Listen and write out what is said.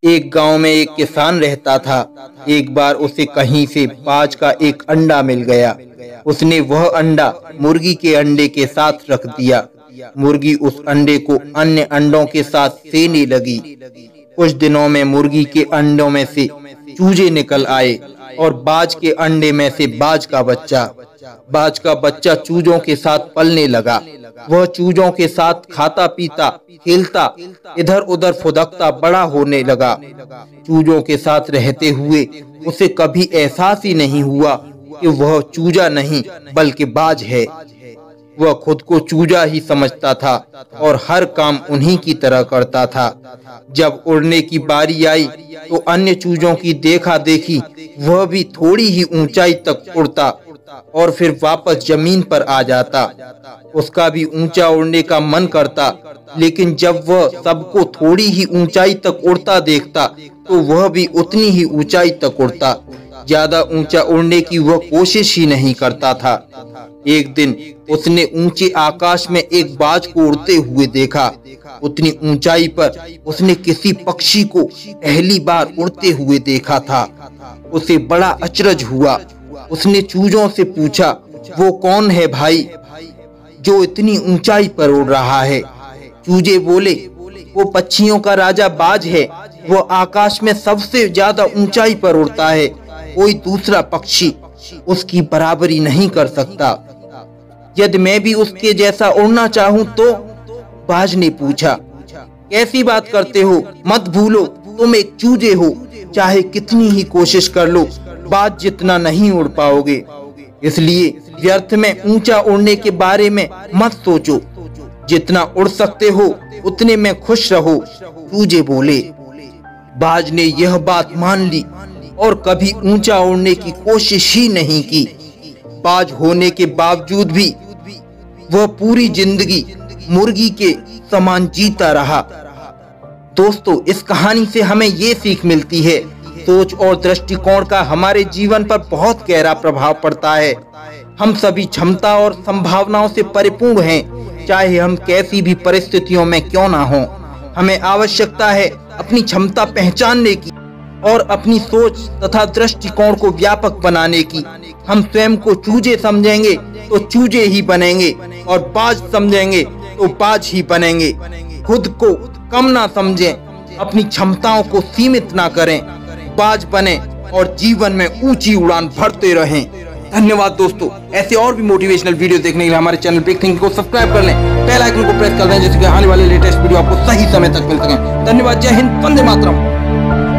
एक गांव में एक किसान रहता था। एक बार उसे कहीं से बाज का एक अंडा मिल गया। उसने वह अंडा मुर्गी के अंडे के साथ रख दिया। मुर्गी उस अंडे को अन्य अंडों के साथ सेने लगी। कुछ दिनों में मुर्गी के अंडों में से चूजे निकल आए और बाज के अंडे में से बाज का बच्चा चूजों के साथ पलने लगा। वह चूजों के साथ खाता पीता खेलता इधर उधर फुदकता बड़ा होने लगा। चूजों के साथ रहते हुए उसे कभी एहसास ही नहीं हुआ कि वह चूजा नहीं बल्कि बाज है। वह खुद को चूजा ही समझता था और हर काम उन्हीं की तरह करता था। जब उड़ने की बारी आई तो अन्य चूजों की देखा देखी वह भी थोड़ी ही ऊंचाई तक उड़ता और फिर वापस जमीन पर आ जाता। उसका भी ऊंचा उड़ने का मन करता, लेकिन जब वह सबको थोड़ी ही ऊंचाई तक उड़ता देखता तो वह भी उतनी ही ऊंचाई तक उड़ता। ज्यादा ऊंचा उड़ने की वह कोशिश ही नहीं करता था। एक दिन उसने ऊंचे आकाश में एक बाज को उड़ते हुए देखा। उतनी ऊंचाई पर उसने किसी पक्षी को पहली बार उड़ते हुए देखा था। उसे बड़ा अचरज हुआ। उसने चूजों से पूछा, वो कौन है भाई जो इतनी ऊंचाई पर उड़ रहा है? चूजे बोले, वो पक्षियों का राजा बाज है। वो आकाश में सबसे ज्यादा ऊंचाई पर उड़ता है। कोई दूसरा पक्षी उसकी बराबरी नहीं कर सकता। यदि मैं भी उसके जैसा उड़ना चाहूं तो? बाज ने पूछा। कैसी बात करते हो? मत भूलो तुम एक चूजे हो। चाहे कितनी ही कोशिश कर लो, बाज जितना नहीं उड़ पाओगे। इसलिए व्यर्थ में ऊंचा उड़ने के बारे में मत सोचो। जितना उड़ सकते हो उतने में खुश रहो। चूजे बोले। बाज ने यह बात मान ली और कभी ऊंचा उड़ने की कोशिश ही नहीं की। बाज होने के बावजूद भी वह पूरी जिंदगी मुर्गी के समान जीता रहा। दोस्तों, इस कहानी से हमें ये सीख मिलती है, सोच और दृष्टिकोण का हमारे जीवन पर बहुत गहरा प्रभाव पड़ता है। हम सभी क्षमता और संभावनाओं से परिपूर्ण हैं, चाहे हम कैसी भी परिस्थितियों में क्यों ना हों। हमें आवश्यकता है अपनी क्षमता पहचानने की और अपनी सोच तथा दृष्टिकोण को व्यापक बनाने की। हम स्वयं को चूजे समझेंगे तो चूजे ही बनेंगे और बाज समझेंगे तो बाज ही बनेंगे। खुद को कम ना समझें, अपनी क्षमताओं को सीमित ना करें, बाज बने और जीवन में ऊंची उड़ान भरते रहें। धन्यवाद दोस्तों। ऐसे और भी मोटिवेशनल वीडियो देखने के लिए हमारे चैनल बिग थिंकिंग को सब्सक्राइब कर लें, बेल आइकन को प्रेस कर दें, जिससे आने वाले लेटेस्ट वीडियो आपको सही समय तक मिल सके। धन्यवाद। जय हिंद, वंदे मातरम।